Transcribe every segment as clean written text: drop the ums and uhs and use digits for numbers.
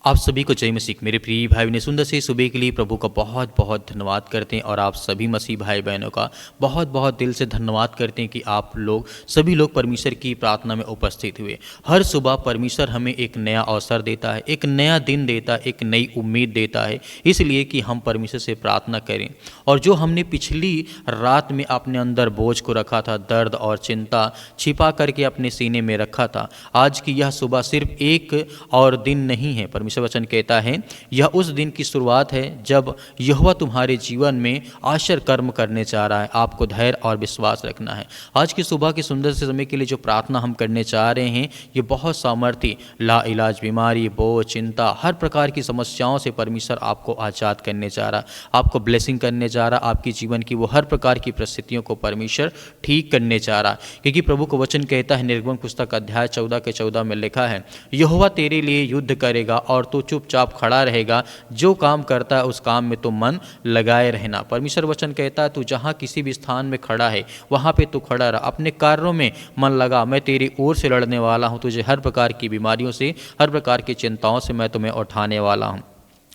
आप सभी को जय मसीह। मेरे प्रिय भाई बहन, सुंदर से सुबह के लिए प्रभु का बहुत बहुत धन्यवाद करते हैं और आप सभी मसीह भाई बहनों का बहुत बहुत दिल से धन्यवाद करते हैं कि आप लोग सभी लोग परमेश्वर की प्रार्थना में उपस्थित हुए। हर सुबह परमेश्वर हमें एक नया अवसर देता है, एक नया दिन देता है, एक नई उम्मीद देता है, इसलिए कि हम परमेश्वर से प्रार्थना करें। और जो हमने पिछली रात में अपने अंदर बोझ को रखा था, दर्द और चिंता छिपा करके अपने सीने में रखा था, आज की यह सुबह सिर्फ एक और दिन नहीं है। परमेश्वर वचन कहता है यह उस दिन की शुरुआत है जब यहोवा तुम्हारे जीवन में आश्चर्य कर्म करने चाह रहा है। आपको धैर्य और विश्वास रखना है। आज की सुबह के सुंदर से समय के लिए जो प्रार्थना हम करने चाह रहे हैं, ये बहुत सामर्थी ला इलाज बीमारी, बोझ, चिंता, हर प्रकार की समस्याओं से परमेश्वर आपको आज़ाद करने चाह रहा, आपको ब्लेसिंग करने जा रहा, आपके जीवन की वो हर प्रकार की परिस्थितियों को परमेश्वर ठीक करने चाह रहा। क्योंकि प्रभु का वचन कहता है, निर्गमन पुस्तक अध्याय 14 के 14 में लिखा है, यहोवा तेरे लिए युद्ध करेगा और तो चुपचाप खड़ा रहेगा। जो काम करता है उस काम में तो मन लगाए रहना। परमेश्वर वचन कहता है तू जहाँ किसी भी स्थान में खड़ा है वहाँ पे तू खड़ा रहा, अपने कार्यों में मन लगा। मैं तेरी ओर से लड़ने वाला हूँ, तुझे हर प्रकार की बीमारियों से, हर प्रकार की चिंताओं से मैं तुम्हें उठाने वाला हूँ।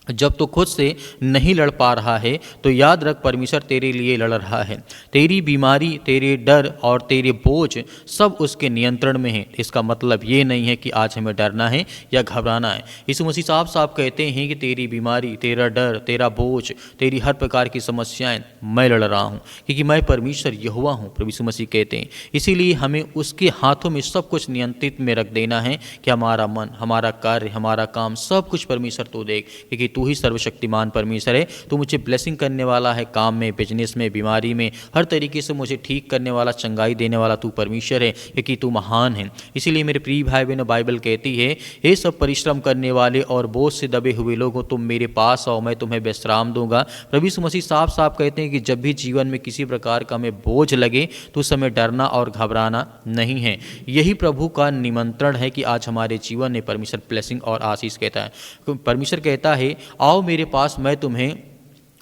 जब तो खुद से नहीं लड़ पा रहा है तो याद रख परमेश्वर तेरे लिए लड़ रहा है। तेरी बीमारी, तेरे डर और तेरे बोझ सब उसके नियंत्रण में है। इसका मतलब ये नहीं है कि आज हमें डरना है या घबराना है। यीशु मसीह साफ कहते हैं कि तेरी बीमारी, तेरा डर, तेरा बोझ, तेरी हर प्रकार की समस्याएं मैं लड़ रहा हूँ, क्योंकि मैं परमेश्वर यहोवा हूँ। प्रभु यीशु मसीह कहते हैं। इसीलिए हमें उसके हाथों में सब कुछ नियंत्रित में रख देना है कि हमारा मन, हमारा कार्य, हमारा काम सब कुछ परमेश्वर तू देख, क्योंकि तू ही सर्वशक्तिमान परमेश्वर है। तू मुझे ब्लेसिंग करने वाला है, काम में, बिजनेस में, बीमारी में, हर तरीके से मुझे ठीक करने वाला, चंगाई देने वाला तू परमेश्वर है, क्योंकि तू महान है। इसीलिए मेरे प्रिय भाई बहनों, बाइबल कहती है, ये सब परिश्रम करने वाले और बोझ से दबे हुए लोगों, तुम मेरे पास आओ, मैं तुम्हें विश्राम दूंगा। प्रभु यीशु मसीह साफ कहते हैं कि जब भी जीवन में किसी प्रकार का हमें बोझ लगे तो उस समय डरना और घबराना नहीं है। यही प्रभु का निमंत्रण है कि आज हमारे जीवन में परमेश्वर ब्लेसिंग और आशीष कहता है। परमेश्वर कहता है, आओ मेरे पास, मैं तुम्हें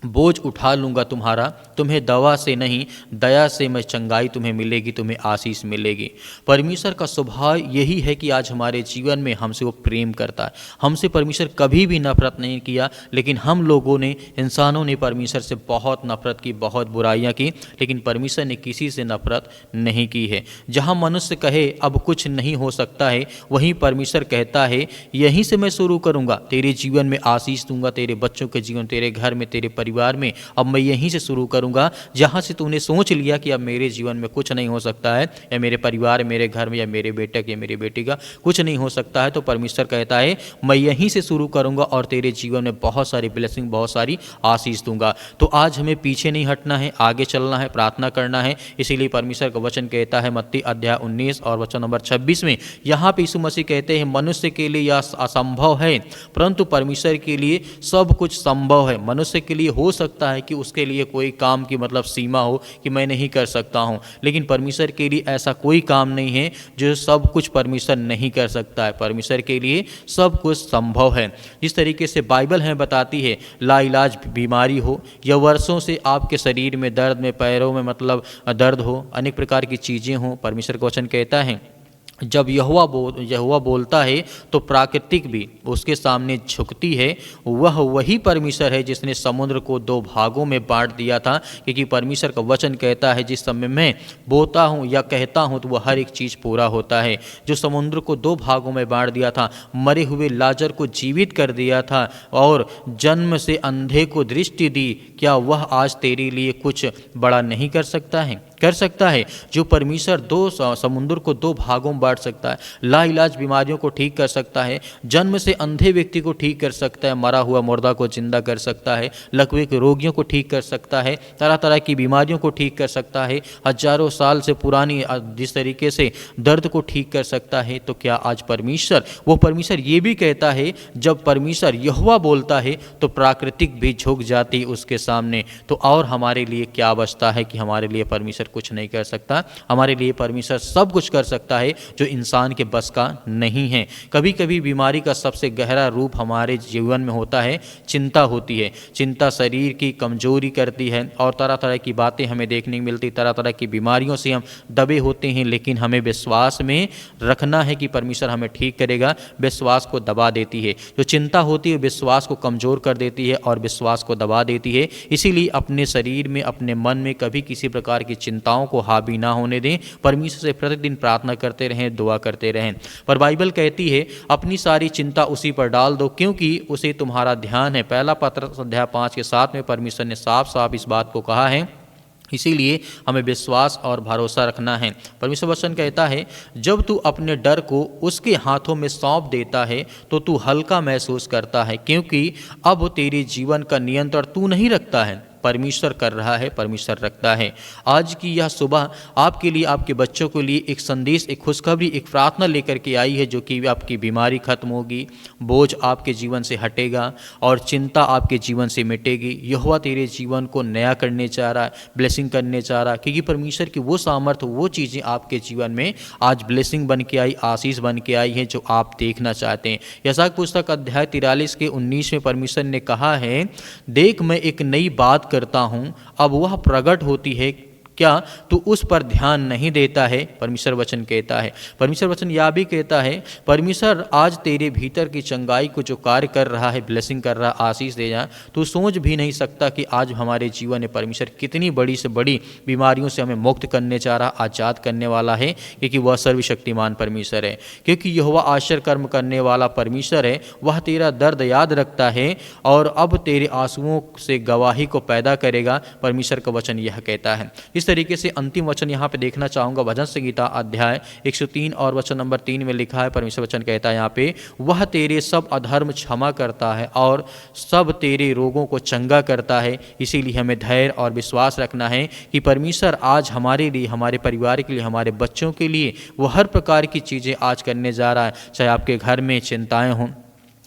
बोझ उठा लूँगा तुम्हारा, तुम्हें दवा से नहीं दया से मैं चंगाई तुम्हें मिलेगी, तुम्हें आशीष मिलेगी। परमेश्वर का स्वभाव यही है कि आज हमारे जीवन में हमसे वो प्रेम करता है। हमसे परमेश्वर कभी भी नफरत नहीं किया, लेकिन हम लोगों ने, इंसानों ने परमेश्वर से बहुत नफरत की, बहुत बुराइयां की, लेकिन परमेश्वर ने किसी से नफरत नहीं की है। जहाँ मनुष्य कहे अब कुछ नहीं हो सकता है, वहीं परमेश्वर कहता है यहीं से मैं शुरू करूँगा, तेरे जीवन में आशीष दूंगा, तेरे बच्चों के जीवन, तेरे घर में, तेरे परिवार में अब मैं यहीं से शुरू करूंगा। जहां से तूने सोच लिया कि अब मेरे जीवन में कुछ नहीं हो सकता है, या मेरे परिवार, मेरे घर में, या मेरे बेटे या मेरी बेटी का कुछ नहीं हो सकता है, तो परमेश्वर कहता है मैं यहीं से शुरू करूंगा और तेरे जीवन में बहुत सारी ब्लेसिंग, बहुत सारी आशीष दूंगा। तो आज हमें पीछे नहीं हटना है, आगे चलना है, प्रार्थना करना है। इसीलिए परमेश्वर का वचन कहता है मत्ती अध्याय 19 और वचन नंबर 26 में, यहाँ पे यीशु मसीह कहते हैं मनुष्य के लिए यह असंभव है, परंतु परमेश्वर के लिए सब कुछ संभव है। मनुष्य के लिए हो सकता है कि उसके लिए कोई काम की मतलब सीमा हो कि मैं नहीं कर सकता हूं, लेकिन परमेश्वर के लिए ऐसा कोई काम नहीं है जो सब कुछ परमेश्वर नहीं कर सकता है। परमेश्वर के लिए सब कुछ संभव है। जिस तरीके से बाइबल हमें बताती है, लाइलाज बीमारी हो या वर्षों से आपके शरीर में दर्द, में पैरों में मतलब दर्द हो, अनेक प्रकार की चीज़ें हों, परमेश्वर का वचन कहता है जब यहोवा बोलता है तो प्राकृतिक भी उसके सामने झुकती है। वह वही परमेश्वर है जिसने समुद्र को 2 भागों में बांट दिया था, क्योंकि परमेश्वर का वचन कहता है जिस समय मैं बोलता हूँ या कहता हूँ तो वह हर एक चीज़ पूरा होता है। जो समुद्र को 2 भागों में बांट दिया था, मरे हुए लाजर को जीवित कर दिया था और जन्म से अंधे को दृष्टि दी, क्या वह आज तेरे लिए कुछ बड़ा नहीं कर सकता है? कर सकता है। जो परमेश्वर 2 समुद्र को 2 भागों में बांट सकता है, लाइलाज बीमारियों को ठीक कर सकता है, जन्म से अंधे व्यक्ति को ठीक कर सकता है, मरा हुआ मुर्दा को जिंदा कर सकता है, लकवे के रोगियों को ठीक कर सकता है, तरह तरह की बीमारियों को ठीक कर सकता है, हजारों साल से पुरानी जिस तरीके से दर्द को ठीक कर सकता है, तो क्या आज परमेश्वर, वो परमेश्वर ये भी कहता है जब परमेश्वर यहोवा बोलता है तो प्राकृतिक भी झुक जाती उसके सामने, तो और हमारे लिए क्या बचता है कि हमारे लिए परमेश्वर परमेश्वर कुछ नहीं कर सकता। हमारे लिए परमेश्वर सब कुछ कर सकता है जो इंसान के बस का नहीं है। कभी कभी बीमारी का सबसे गहरा रूप हमारे जीवन में होता है चिंता होती है। चिंता शरीर की कमजोरी करती है और तरह तरह की बातें हमें देखने को मिलती, तरह तरह की बीमारियों से हम दबे होते हैं, लेकिन हमें विश्वास में रखना है कि परमेश्वर हमें ठीक करेगा। विश्वास को दबा देती है, जो चिंता होती है विश्वास को कमज़ोर कर देती है और विश्वास को दबा देती है। इसीलिए अपने शरीर में, अपने मन में कभी किसी प्रकार की चिंताओं को हावी ना होने दें। परमेश्वर से प्रतिदिन प्रार्थना करते रहें, दुआ करते रहें। पर बाइबल कहती है अपनी सारी चिंता उसी पर डाल दो क्योंकि उसे तुम्हारा ध्यान है। पहला पत्रस अध्याय 5 के 7 में परमेश्वर ने साफ साफ इस बात को कहा है। इसीलिए हमें विश्वास और भरोसा रखना है। परमेश्वर वचन कहता है जब तू अपने डर को उसके हाथों में सौंप देता है तो तू हल्का महसूस करता है, क्योंकि अब तेरे जीवन का नियंत्रण तू नहीं रखता है, परमेश्वर कर रहा है, परमेश्वर रखता है। आज की यह सुबह आपके लिए, आपके बच्चों के लिए एक संदेश, एक खुशखबरी, एक प्रार्थना लेकर के आई है, जो कि आपकी बीमारी खत्म होगी, बोझ आपके जीवन से हटेगा और चिंता आपके जीवन से मिटेगी। यहोवा तेरे जीवन को नया करने चाह रहा है, ब्लेसिंग करने चाह रहा है, क्योंकि परमेश्वर की वो सामर्थ, वो चीज़ें आपके जीवन में आज ब्लेसिंग बन के आई, आशीष बन के आई है जो आप देखना चाहते हैं। यशायाह पुस्तक अध्याय 43 के 19 में परमेश्वर ने कहा है देख मैं एक नई बात करता हूं, अब वह प्रकट होती है, क्या तू उस पर ध्यान नहीं देता है? परमेश्वर वचन कहता है। परमेश्वर वचन यह भी कहता है परमेश्वर आज तेरे भीतर की चंगाई को जो कार्य कर रहा है, ब्लेसिंग कर रहा, आशीष दे रहा, तू सोच भी नहीं सकता कि आज हमारे जीवन में परमेश्वर कितनी बड़ी से बड़ी बीमारियों से हमें मुक्त करने चाह रहा, आज़ाद करने वाला है, क्योंकि वह सर्वशक्तिमान परमेश्वर है। क्योंकि यहोवा आश्चर्य कर्म करने वाला परमेश्वर है। वह तेरा दर्द याद रखता है और अब तेरे आंसुओं से गवाही को पैदा करेगा। परमेश्वर का वचन यह कहता है। इस तरीके से अंतिम वचन यहाँ पे देखना चाहूँगा। भजन संगीता अध्याय 103 और वचन नंबर 3 में लिखा है, परमेश्वर वचन कहता है यहाँ पे वह तेरे सब अधर्म क्षमा करता है और सब तेरे रोगों को चंगा करता है। इसीलिए हमें धैर्य और विश्वास रखना है कि परमेश्वर आज हमारे लिए, हमारे परिवार के लिए, हमारे बच्चों के लिए वो हर प्रकार की चीज़ें आज करने जा रहा है। चाहे आपके घर में चिंताएं हों,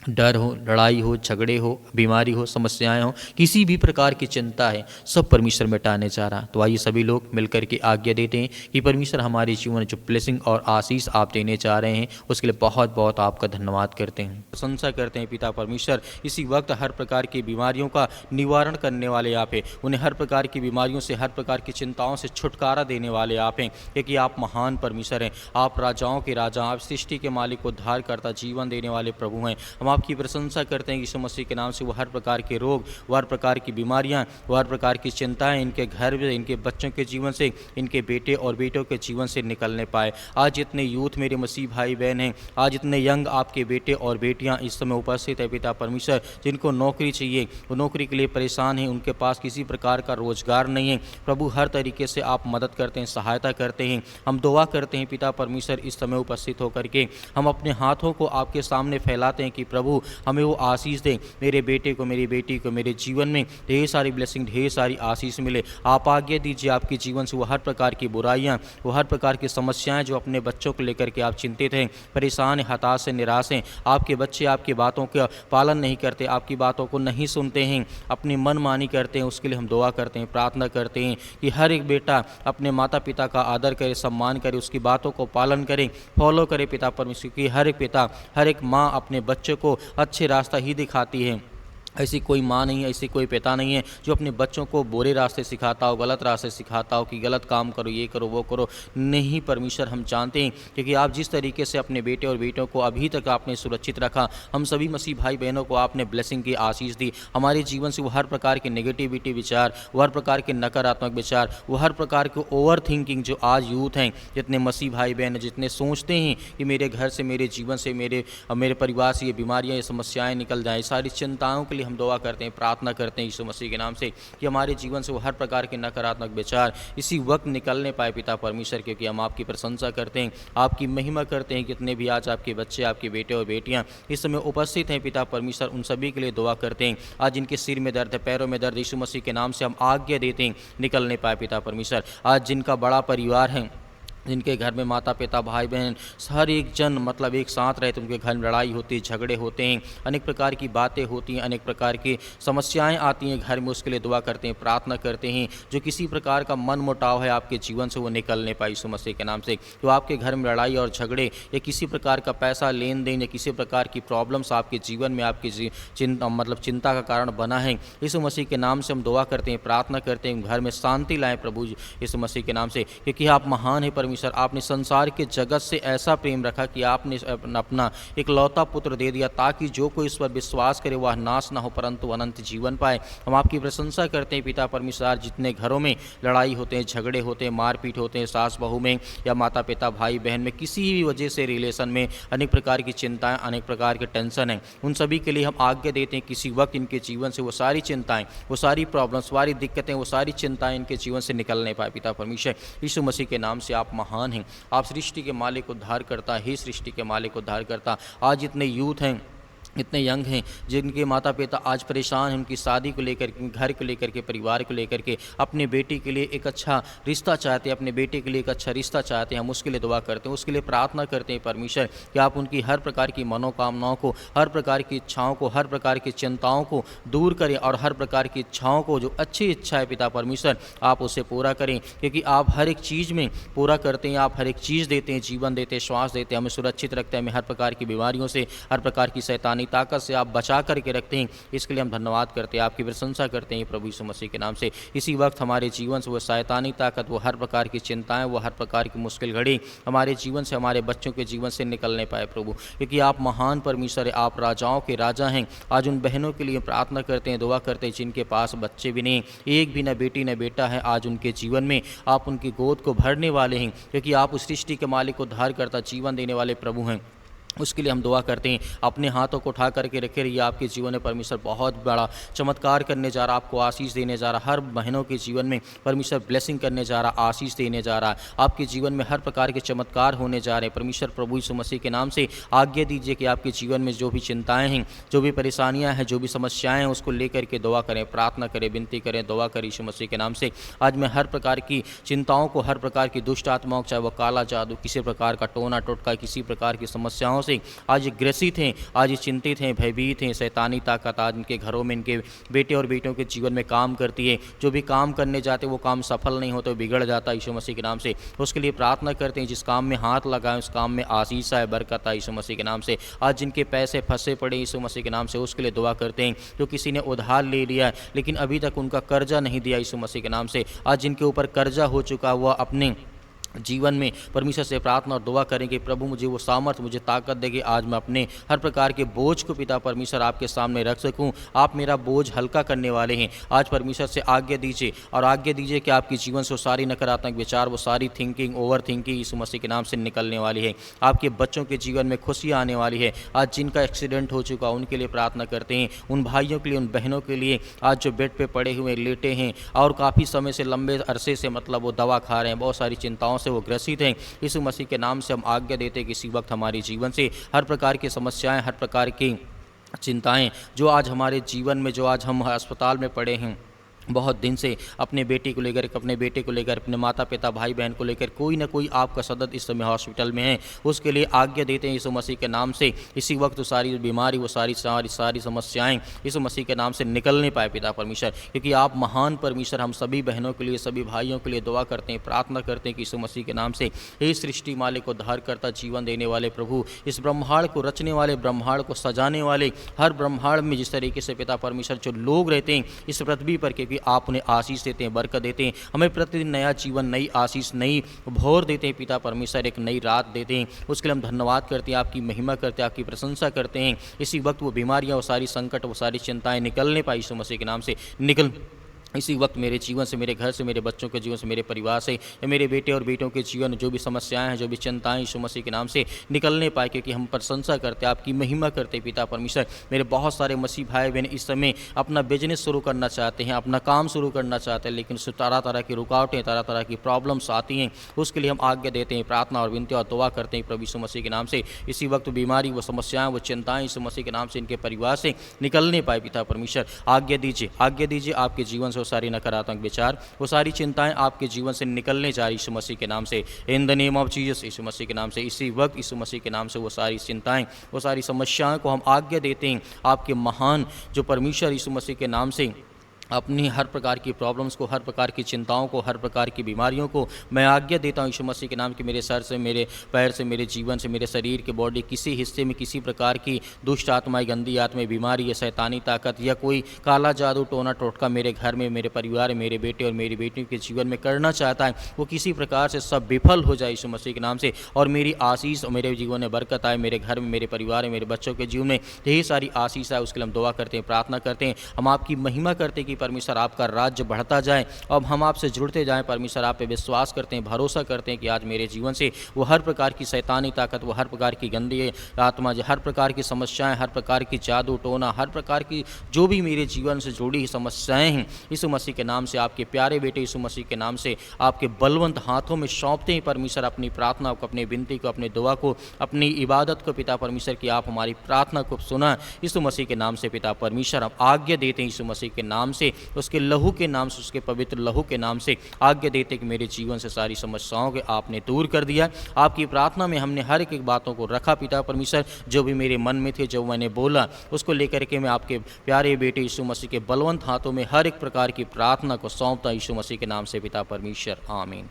डर हो, लड़ाई हो, झगड़े हो, बीमारी हो, समस्याएं हो, किसी भी प्रकार की चिंता है, सब परमेश्वर मिटाने जा रहा। तो आइए सभी लोग मिलकर के आज्ञा देते हैं कि परमेश्वर हमारे जीवन में जो ब्लेसिंग और आशीष आप देने जा रहे हैं उसके लिए बहुत बहुत आपका धन्यवाद करते हैं, प्रशंसा करते हैं। पिता परमेश्वर इसी वक्त हर प्रकार की बीमारियों का निवारण करने वाले आप हैं, उन्हें हर प्रकार की बीमारियों से, हर प्रकार की चिंताओं से छुटकारा देने वाले आप हैं, क्योंकि आप महान परमेश्वर हैं। आप राजाओं के राजा, आप सृष्टि के मालिक, उद्धार करता, जीवन देने वाले प्रभु हैं। हम आपकी प्रशंसा करते हैं यीशु मसीह के नाम से वो हर प्रकार के रोग, वो हर प्रकार की बीमारियां, वो हर प्रकार की चिंताएं इनके घर में, इनके बच्चों के जीवन से, इनके बेटे और बेटों के जीवन से निकलने पाए। आज इतने यूथ मेरे मसीह भाई बहन हैं, आज इतने यंग आपके बेटे और बेटियां इस समय उपस्थित है पिता परमेश्वर, जिनको नौकरी चाहिए, वो नौकरी के लिए परेशान हैं, उनके पास किसी प्रकार का रोजगार नहीं है। प्रभु हर तरीके से आप मदद करते हैं, सहायता करते हैं। हम दुआ करते हैं पिता परमेश्वर इस समय उपस्थित होकर के हम अपने हाथों को आपके सामने फैलाते हैं कि प्रभु हमें वो आशीष दें, मेरे बेटे को, मेरी बेटी को, मेरे जीवन में ढेर सारी ब्लेसिंग, ढेर सारी आशीष मिले। आप आज्ञा दीजिए आपके जीवन से वो हर प्रकार की बुराइयां, वो हर प्रकार की समस्याएं जो अपने बच्चों को लेकर के आप चिंतित हैं, परेशान हैं, हताश हैं, निराश हैं, आपके बच्चे आपकी बातों का पालन नहीं करते, आपकी बातों को नहीं सुनते हैं, अपनी मनमानी करते हैं, उसके लिए हम दुआ करते हैं, प्रार्थना करते हैं कि हर एक बेटा अपने माता पिता का आदर करे, सम्मान करे, उसकी बातों को पालन करे, फॉलो करे पिता परमेश्वर की। हर एक पिता, हर एक माँ अपने बच्चे को अच्छे रास्ता ही दिखाती है। ऐसी कोई माँ नहीं है, ऐसी कोई पिता नहीं है जो अपने बच्चों को बुरे रास्ते सिखाता हो, गलत रास्ते सिखाता हो कि गलत काम करो, ये करो, वो करो। नहीं परमेश्वर, हम जानते हैं क्योंकि आप जिस तरीके से अपने बेटे और बेटों को अभी तक आपने सुरक्षित रखा, हम सभी मसीह भाई बहनों को आपने ब्लेसिंग की आशीष दी। हमारे जीवन से वो हर प्रकार के नेगेटिविटी विचार, वो हर प्रकार के नकारात्मक विचार, वो हर प्रकार के ओवर थिंकिंग जो आज यूथ हैं, जितने मसीह भाई बहन जितने सोचते हैं कि मेरे घर से, मेरे जीवन से, मेरे परिवार से ये बीमारियाँ, ये समस्याएँ निकल जाएँ, सारी चिंताओं के लिए हम दुआ करते हैं, प्रार्थना करते हैं यीशु मसीह के नाम से कि हमारे जीवन से वो हर प्रकार के नकारात्मक विचार इसी वक्त निकलने पाए पिता परमेश्वर, क्योंकि हम आपकी प्रशंसा करते हैं, आपकी महिमा करते हैं। कितने भी आज आपके बच्चे, आपके बेटे और बेटियां इस समय उपस्थित हैं पिता परमेश्वर, उन सभी के लिए दुआ करते हैं। आज जिनके सिर में दर्द है, पैरों में दर्द, यीशु मसीह के नाम से हम आज्ञा देते हैं निकलने पाए पिता परमेश्वर। आज जिनका बड़ा परिवार है, जिनके घर में माता पिता भाई बहन हर एक जन मतलब एक साथ रहते, उनके घर में लड़ाई होती है, झगड़े होते हैं, अनेक प्रकार की बातें होती हैं, अनेक प्रकार की समस्याएं आती हैं घर में, उसके लिए दुआ करते हैं, प्रार्थना करते हैं। जो किसी प्रकार का मन मुटाव है आपके जीवन से वो निकल नहीं पाए यीशु मसीह के नाम से। जो आपके घर में लड़ाई और झगड़े या किसी प्रकार का पैसा लेन देन या किसी प्रकार की प्रॉब्लम्स आपके जीवन में आपकी चिंता का कारण बना है, यीशु मसीह के नाम से हम दुआ करते हैं, प्रार्थना करते हैं, घर में शांति लाएं प्रभु यीशु मसीह के नाम से, क्योंकि आप महान है परमेश्वर। आपने संसार के जगत से ऐसा प्रेम रखा कि आपने अपना एक लौता पुत्र दे दिया ताकि जो कोई इस पर विश्वास करे वह नाश ना हो परंतु अनंत जीवन पाए। हम आपकी प्रशंसा करते हैं पिता परमेश्वर। जितने घरों में लड़ाई होते हैं, झगड़े होते हैं, मारपीट होते हैं, सास बहू में या माता पिता भाई बहन में, किसी भी वजह से रिलेशन में अनेक प्रकार की चिंताएं, अनेक प्रकार के टेंशन हैं, उन सभी के लिए हम आज्ञा देते हैं किसी वक्त इनके जीवन से वो सारी चिंताएं, वो सारी प्रॉब्लम्स, सारी दिक्कतें, वो सारी चिंताएं इनके जीवन से निकल नहीं पाए पिता परमेश्वर। यीशु मसीह के नाम से आप महान हैं, आप सृष्टि के मालिक उद्धार करता, हे सृष्टि के मालिक उद्धार करता। आज इतने यूथ हैं, इतने यंग हैं जिनके माता पिता आज परेशान हैं, उनकी शादी को लेकर के, घर को लेकर के, परिवार को लेकर के, अपने बेटी के लिए एक अच्छा रिश्ता चाहते हैं, अपने बेटे के लिए एक अच्छा रिश्ता चाहते हैं। हम उसके लिए दुआ करते हैं, उसके लिए प्रार्थना करते हैं परमेश्वर कि आप उनकी हर प्रकार की मनोकामनाओं को, हर प्रकार की इच्छाओं को, हर प्रकार की चिंताओं को दूर करें और हर प्रकार की इच्छाओं को, जो अच्छी इच्छा है पिता परमेश्वर, आप उसे पूरा करें, क्योंकि आप हर एक चीज़ में पूरा करते हैं, आप हर एक चीज़ देते हैं, जीवन देते हैं, श्वास देते हैं, हमें सुरक्षित रखते हैं, हमें हर प्रकार की बीमारियों से, हर प्रकार की शैतानी ताकत से आप बचा करके रखते हैं। इसके लिए हम धन्यवाद करते हैं, आपकी प्रशंसा करते हैं प्रभु यीशु मसीह के नाम से। इसी वक्त हमारे जीवन से वो शैतानी ताकत, वो हर प्रकार की चिंताएं, वो हर प्रकार की मुश्किल घड़ी हमारे जीवन से, हमारे बच्चों के जीवन से निकलने पाए प्रभु, क्योंकि आप महान परमेश्वर है, आप राजाओं के राजा हैं। आज उन बहनों के लिए प्रार्थना करते हैं, दुआ करते हैं जिनके पास बच्चे भी नहीं, एक भी न बेटी न बेटा है, आज उनके जीवन में आप उनकी गोद को भरने वाले हैं, क्योंकि आप उस सृष्टि के मालिक, उद्धार करता, जीवन देने वाले प्रभु हैं। उसके लिए हम दुआ करते हैं, अपने हाथों को उठा करके रखे रहिए। आपके जीवन में परमेश्वर बहुत बड़ा चमत्कार करने जा रहा, आपको आशीष देने जा रहा, हर बहनों के जीवन में परमेश्वर ब्लेसिंग करने जा रहा, आशीष देने जा रहा। आपके जीवन में हर प्रकार के चमत्कार होने जा रहे हैं। परमेश्वर प्रभु यीशु मसीह के नाम से आज्ञा दीजिए कि आपके जीवन में जो भी चिंताएँ हैं, जो भी परेशानियाँ हैं, जो भी समस्याएँ हैं, उसको लेकर के दुआ करें, प्रार्थना करें, विनती करें, दुआ करें यीशु मसीह के नाम से। आज मैं हर प्रकार की चिंताओं को, हर प्रकार की दुष्ट आत्माओं, चाहे वह काला जादू, किसी प्रकार का टोना टोटका, किसी प्रकार की समस्याओं से आज ग्रसित हैं, आज चिंतित हैं, भयभीत हैं, शैतानी ताकत आज इनके घरों में, इनके बेटे और बेटियों के जीवन में काम करती है। जो भी काम करने जाते वो काम सफल नहीं होते, बिगड़ जाता है यीशु मसीह के नाम से। उसके लिए प्रार्थना करते हैं, जिस काम में हाथ लगाएं उस काम में आशीष आए, बरकत आए यीशु मसीह के नाम से। आज जिनके पैसे फंसे पड़े यीशु मसीह के नाम से, उसके लिए दुआ करते हैं। जो किसी ने उधार ले लिया है लेकिन अभी तक उनका कर्जा नहीं दिया यीशु मसीह के नाम से, आज जिनके ऊपर कर्जा हो चुका हुआ, अपने जीवन में परमेश्वर से प्रार्थना और दुआ करें कि प्रभु मुझे वो सामर्थ, मुझे ताकत दे कि आज मैं अपने हर प्रकार के बोझ को पिता परमेश्वर आपके सामने रख सकूं। आप मेरा बोझ हल्का करने वाले हैं। आज परमेश्वर से आज्ञा दीजिए और आज्ञा दीजिए कि आपके जीवन से वो सारी नकारात्मक विचार, वो सारी थिंकिंग, ओवर थिंकिंग यीशु मसीह के नाम से निकलने वाली है। आपके बच्चों के जीवन में खुशियाँ आने वाली है। आज जिनका एक्सीडेंट हो चुका उनके लिए प्रार्थना करते हैं, उन भाइयों के लिए, उन बहनों के लिए आज जो बेड पर पड़े हुए लेटे हैं और काफ़ी समय से, लंबे अरसे से मतलब वो दवा खा रहे हैं, बहुत सारी चिंताओं से वो ग्रसित हैं, यीशु मसीह के नाम से हम आज्ञा देते हैं कि इसी वक्त हमारे जीवन से हर प्रकार की समस्याएं, हर प्रकार की चिंताएं जो आज हमारे जीवन में, जो आज हम अस्पताल में पड़े हैं, बहुत दिन से अपने बेटी को लेकर, अपने बेटे को लेकर, अपने माता पिता भाई बहन को लेकर कोई ना कोई आपका सदस्य इस समय हॉस्पिटल में है, उसके लिए आज्ञा देते हैं यीशु मसीह के नाम से। इसी वक्त वो सारी बीमारी, वो सारी समस्याएं यीशु मसीह के नाम से निकल नहीं पाए पिता परमेश्वर, क्योंकि आप महान परमेश्वर। हम सभी बहनों के लिए, सभी भाइयों के लिए दुआ करते हैं, प्रार्थना करते हैं कि यीशु मसीह के नाम से, हे सृष्टि मालिक, उद्धार करता, जीवन देने वाले प्रभु, इस ब्रह्मांड को रचने वाले, ब्रह्मांड को सजाने वाले, हर ब्रह्मांड में जिस तरीके से पिता परमेश्वर जो लोग रहते हैं इस पृथ्वी पर, क्योंकि आप उन्हें आशीष देते हैं, बरकत देते हैं, हमें प्रतिदिन नया जीवन, नई आशीष, नई भोर देते हैं पिता परमेश्वर, एक नई रात देते हैं। उसके लिए हम धन्यवाद करते हैं, आपकी महिमा करते हैं, आपकी प्रशंसा करते हैं। इसी वक्त वो बीमारियां, वो सारी संकट, वो सारी चिंताएं निकलने पाई यीशु मसीह के नाम से निकल। इसी वक्त मेरे जीवन से, मेरे घर से, मेरे बच्चों के जीवन से, मेरे परिवार से, या मेरे बेटे और बेटियों के जीवन जो भी समस्याएं हैं, जो भी चिंताएं यीशु मसीह के नाम से निकलने पाए, क्योंकि हम प्रशंसा करते हैं, आपकी महिमा करते हैं पिता परमेश्वर। मेरे बहुत सारे मसीह भाई बहन इस समय अपना बिजनेस शुरू करना चाहते हैं, अपना काम शुरू करना चाहते हैं, लेकिन उससे तरह तरह की रुकावटें, तरह तरह की प्रॉब्लम्स आती हैं। उसके लिए हम आज्ञा देते हैं, प्रार्थना और विनती और दुआ करते हैं प्रभु यीशु मसीह के नाम से। इसी वक्त बीमारी, वो समस्याएं, वो चिंताएं यीशु मसीह के नाम से इनके परिवार से निकलने पाए पिता परमेश्वर। आज्ञा दीजिए, आज्ञा दीजिए, आपके जीवन से वो सारी नकारात्मक विचार, वो सारी चिंताएं आपके जीवन से निकलने जा रही यीशु मसीह के नाम से। In the name of Jesus, यीशु मसीह के नाम से इसी वक्त यीशु मसीह के नाम से वो सारी चिंताएं, वो सारी समस्याओं को हम आज्ञा देते हैं आपके महान जो परमेश्वर यीशु मसीह के नाम से अपनी हर प्रकार की प्रॉब्लम्स को, हर प्रकार की चिंताओं को, हर प्रकार की बीमारियों को मैं आज्ञा देता हूँ यीशु मसीह के नाम कि मेरे सर से, मेरे पैर से, मेरे जीवन से, मेरे शरीर के बॉडी किसी हिस्से में किसी प्रकार की दुष्ट आत्माएं, गंदी आत्माएं, बीमारी या शैतानी ताकत या कोई काला जादू, टोना टोटका मेरे घर में, मेरे परिवार, मेरे बेटे और मेरी बेटी के जीवन में करना चाहता है, वो किसी प्रकार से सब विफल हो जाए यीशु मसीह के नाम से। और मेरी आशीष और मेरे जीवन में बरकत आए, मेरे घर में, मेरे परिवार में, मेरे बच्चों के जीवन में यही सारी आशीष है। उसके लिए हम दुआ करते हैं, प्रार्थना करते हैं, हम आपकी महिमा करते हैं कि परमेश्वर आपका राज्य बढ़ता जाए। अब हम आपसे जुड़ते जाएं परमेश्वर, आप पे विश्वास करते हैं, भरोसा करते हैं कि आज मेरे जीवन से वो हर प्रकार की शैतानी ताकत, वो हर प्रकार की गंदी आत्मा, हर प्रकार की समस्याएं, हर प्रकार की जादू टोना, हर प्रकार की जो भी मेरे जीवन से जुड़ी समस्याएं हैं, यीशु मसीह के नाम से, आपके प्यारे बेटे यीशु मसीह के नाम से आपके बलवंत हाथों में सौंपते हैं परमेश्वर। अपनी प्रार्थना को, अपनी विनती को, अपनी दुआ को, अपनी इबादत को पिता परमेश्वर की आप हमारी प्रार्थना को सुना यीशु मसीह के नाम से पिता परमेश्वर। हम आज्ञा देते हैं यीशु मसीह के नाम से, उसके लहू के नाम से, उसके पवित्र लहू के नाम से आज्ञा देते कि मेरे जीवन से सारी समस्याओं के आपने दूर कर दिया। आपकी प्रार्थना में हमने हर एक बातों को रखा पिता परमेश्वर, जो भी मेरे मन में थे, जो मैंने बोला उसको लेकर के मैं आपके प्यारे बेटे यीशु मसीह के बलवंत हाथों में हर एक प्रकार की प्रार्थना को सौंपता यीशु मसीह के नाम से पिता परमेश्वर, आमीन।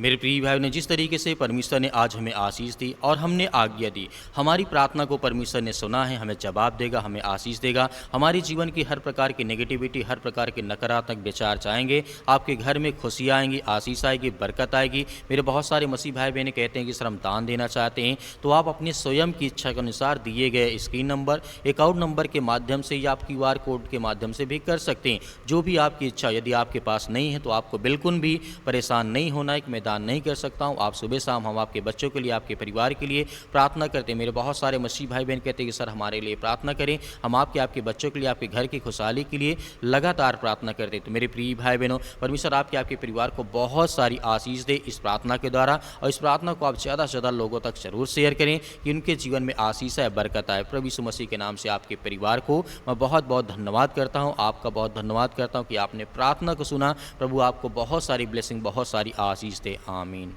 मेरे प्रिय भाई ने जिस तरीके से परमेश्वर ने आज हमें आशीष दी और हमने आज्ञा दी, हमारी प्रार्थना को परमेश्वर ने सुना है, हमें जवाब देगा, हमें आशीष देगा। हमारे जीवन की हर प्रकार की नेगेटिविटी, हर प्रकार के नकारात्मक विचार जाएंगे, आपके घर में खुशी आएंगी, आशीष आएगी, बरकत आएगी। मेरे बहुत सारे मसीह भाई बहनें कहते हैं कि सर हम दान देना चाहते हैं, तो आप अपने स्वयं की इच्छा के अनुसार दिए गए स्क्रीन नंबर, अकाउंट नंबर के माध्यम से या आप QR कोड के माध्यम से भी कर सकते हैं, जो भी आपकी इच्छा। यदि आपके पास नहीं है तो आपको बिल्कुल भी परेशान नहीं होना है कि मैं दान नहीं कर सकता हूं। आप सुबह शाम हम आपके बच्चों के लिए, आपके परिवार के लिए प्रार्थना करते हैं। मेरे बहुत सारे मसीह भाई बहन कहते हैं कि सर हमारे लिए प्रार्थना करें, हम आपके बच्चों के लिए, आपके घर की खुशहाली के लिए लगातार प्रार्थना करते हैं। तो मेरे प्रिय भाई बहनों, परमेश्वर आपके परिवार को बहुत सारी आशीष दे इस प्रार्थना के द्वारा, और इस प्रार्थना को आप ज़्यादा से ज़्यादा लोगों तक जरूर शेयर करें कि उनके जीवन में आशीष है, बरकत आए। प्रभु यीशु मसीह के नाम से आपके परिवार को मैं बहुत बहुत धन्यवाद करता हूँ, आपका बहुत धन्यवाद करता हूँ कि आपने प्रार्थना को सुना। प्रभु आपको बहुत सारी ब्लेसिंग, बहुत सारी आशीष दे, आमीन।